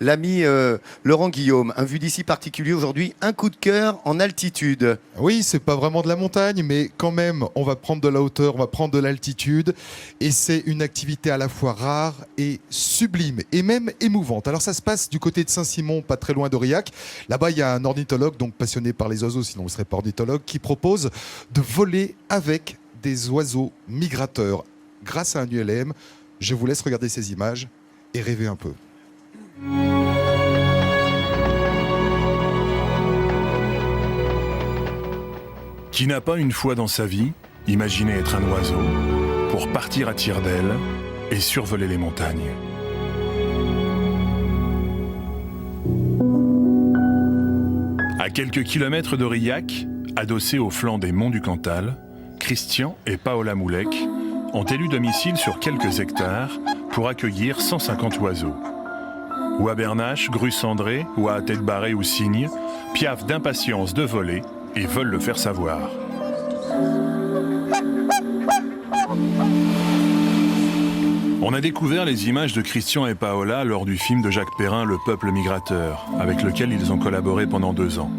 l'ami Laurent Guillaume. Un vu d'ici particulier aujourd'hui, un coup de cœur en altitude. Oui, c'est pas vraiment de la montagne, mais quand même, on va prendre de la hauteur, on va prendre de l'altitude. Et c'est une activité à la fois rare et sublime, et même émouvante. Alors ça se passe du côté de Saint-Simon, pas très loin d'Aurillac. Là-bas, il y a un ornithologue, donc passionné par les oiseaux, sinon vous ne serez pas ornithologue, qui propose de voler avec des oiseaux migrateurs. Grâce à un ULM, je vous laisse regarder ces images et rêver un peu. Qui n'a pas une fois dans sa vie imaginé être un oiseau pour partir à tire d'aile et survoler les montagnes? À quelques kilomètres d'Aurillac, adossés au flanc des monts du Cantal, Christian et Paola Moulec ont élu domicile sur quelques hectares pour accueillir 150 oiseaux. Ou à Bernache, grue cendrée, ou à tête barrée ou cygne, piaffent d'impatience de voler et veulent le faire savoir. On a découvert les images de Christian et Paola lors du film de Jacques Perrin, Le Peuple migrateur, avec lequel ils ont collaboré pendant 2 ans.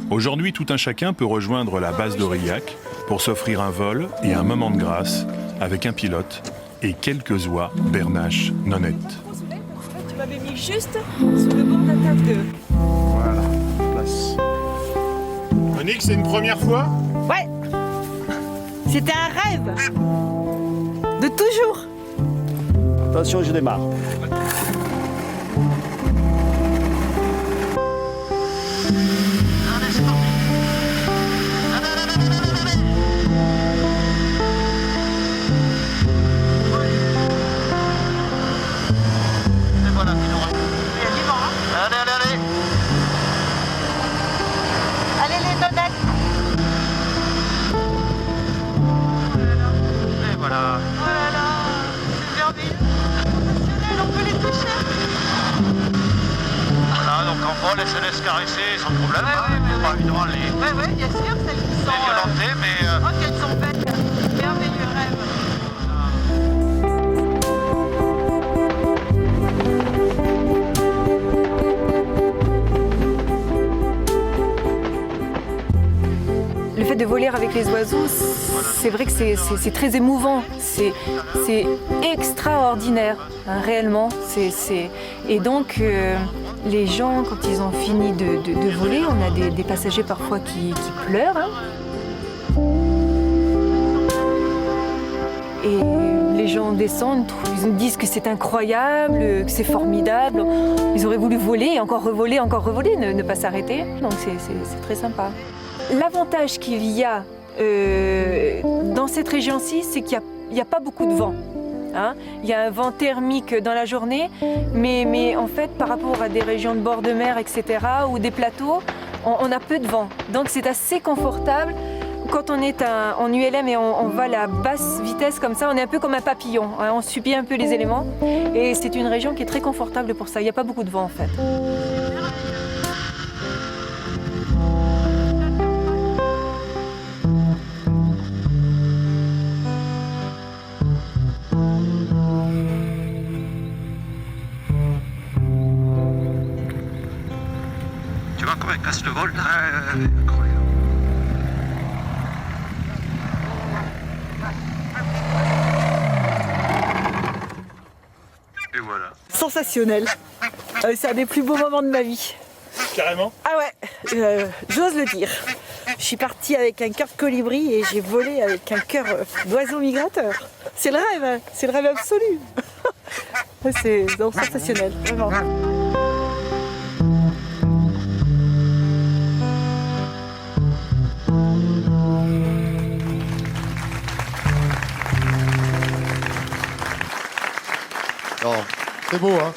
Aujourd'hui, tout un chacun peut rejoindre la base d'Aurillac pour s'offrir un vol et un moment de grâce avec un pilote et quelques oies bernaches nonnettes. Tu m'avais mis juste sous le bord de la table 2. Voilà, place. Monique, c'est une première fois? Ouais. C'était un rêve. De toujours. Attention, je démarre. Allez les donettes. Et voilà. Oh là là, c'est merveilleux. Sensationnel, on peut les toucher. Voilà, donc en vol, elles se laissent caresser sans problème. Ouais. Pas évidemment les Ouais, bien sûr, celles qui sont... violenter, mais Oh, qu'elles sont belles. Merveilleux rêve. Le fait de voler avec les oiseaux, c'est vrai que c'est très émouvant, c'est extraordinaire, hein, réellement. Et donc, les gens, quand ils ont fini de voler, on a des passagers parfois qui pleurent. Hein. Et les gens descendent, ils me disent que c'est incroyable, que c'est formidable. Ils auraient voulu voler, encore revoler, ne pas s'arrêter. Donc c'est très sympa. L'avantage qu'il y a dans cette région-ci, c'est qu'il n'y a pas beaucoup de vent. Hein. Il y a un vent thermique dans la journée, mais en fait, par rapport à des régions de bord de mer, etc., ou des plateaux, on a peu de vent. Donc c'est assez confortable. Quand on est en ULM et on va à la basse vitesse comme ça, on est un peu comme un papillon. Hein. On subit un peu les éléments. Et c'est une région qui est très confortable pour ça. Il n'y a pas beaucoup de vent en fait. tu vois comment elle casse le vol. Incroyable. Et voilà. Sensationnel. C'est un des plus beaux moments de ma vie. Carrément. Ah ouais, j'ose le dire. Je suis partie avec un cœur de colibri et j'ai volé avec un cœur d'oiseau migrateur. C'est le rêve absolu. C'est donc sensationnel, vraiment. Non, c'est beau, hein.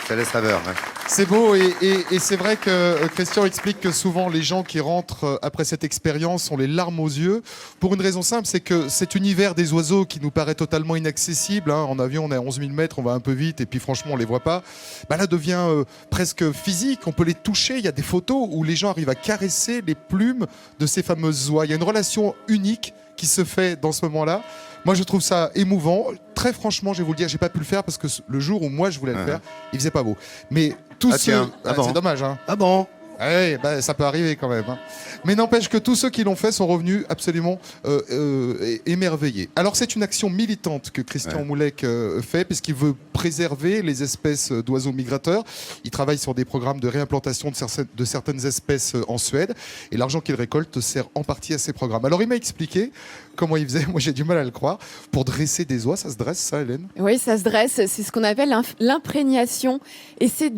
Ça laisse rêveur, hein. C'est beau et c'est vrai que Christian explique que souvent les gens qui rentrent après cette expérience ont les larmes aux yeux pour une raison simple, c'est que cet univers des oiseaux qui nous paraît totalement inaccessible, hein, en avion on est à 11 000 mètres, on va un peu vite et puis franchement on les voit pas, bah là devient presque physique, on peut les toucher, il y a des photos où les gens arrivent à caresser les plumes de ces fameuses oies, il y a une relation unique qui se fait dans ce moment-là. Moi, je trouve ça émouvant. Très franchement, je vais vous le dire, j'ai pas pu le faire parce que le jour où moi je voulais le faire, il faisait pas beau. Mais tous Ah, ceux, tiens. Ah bon. c'est dommage, hein. Ah bon? Ouais, bah, ça peut arriver quand même, hein. Mais n'empêche que tous ceux qui l'ont fait sont revenus absolument émerveillés. Alors c'est une action militante que Christian Moulek fait puisqu'il veut préserver les espèces d'oiseaux migrateurs. Il travaille sur des programmes de réimplantation de certaines espèces en Suède et l'argent qu'il récolte sert en partie à ces programmes. Alors il m'a expliqué comment il faisait, moi j'ai du mal à le croire, pour dresser des oies. Ça se dresse ça, Hélène? Oui, ça se dresse. C'est ce qu'on appelle l'imprégnation. Et c'est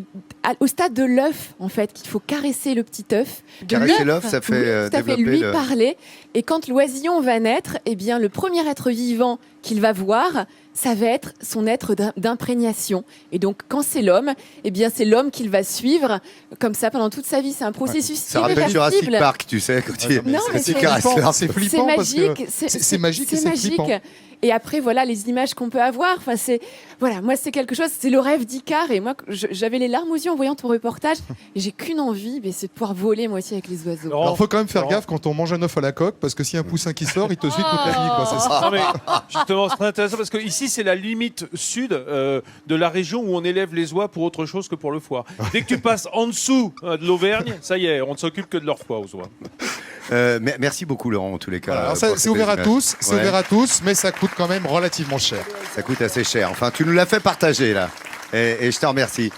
au stade de l'œuf, en fait, qu'il faut caresser le petit œuf. De Caresser l'œuf, ça fait oui, tout à fait, développer lui le... parler. Et quand l'oisillon va naître, eh bien, le premier être vivant qu'il va voir, ça va être son être d'imprégnation. Et donc, quand c'est l'homme, eh bien, c'est l'homme qu'il va suivre comme ça pendant toute sa vie. C'est un processus Ça rappelle Jurassic irréversible. Park, tu sais, quand il Non, mais c'est caresse flippant, l'œuf. c'est C'est flippant parce que magique, c'est magique et c'est c'est magique. flippant. Et après, voilà, les images qu'on peut avoir. Enfin, c'est voilà, moi, c'est quelque chose. C'est le rêve d'Icare. Et moi, j'avais les larmes aux yeux en voyant ton reportage. Et j'ai qu'une envie, mais c'est de pouvoir voler moi aussi avec les oiseaux. Laurent, Alors faut quand même faire Laurent. gaffe quand on mange un œuf à la coque parce que s'il y a un poussin qui sort, il te suit toute la nuit, quoi. C'est ça. Non, mais justement, c'est très intéressant parce que ici, c'est la limite sud de la région où on élève les oies pour autre chose que pour le foie. Dès que tu passes en dessous de l'Auvergne, ça y est, on ne s'occupe que de leur foie aux oies. Merci beaucoup, Laurent, en tous les cas. Voilà, alors pour c'est ces ouvert à images. tous, c'est Ouais. ouvert à tous, mais ça coûte quand même relativement cher. Ça coûte assez cher. Enfin, tu nous l'as fait partager, là. Et je te remercie.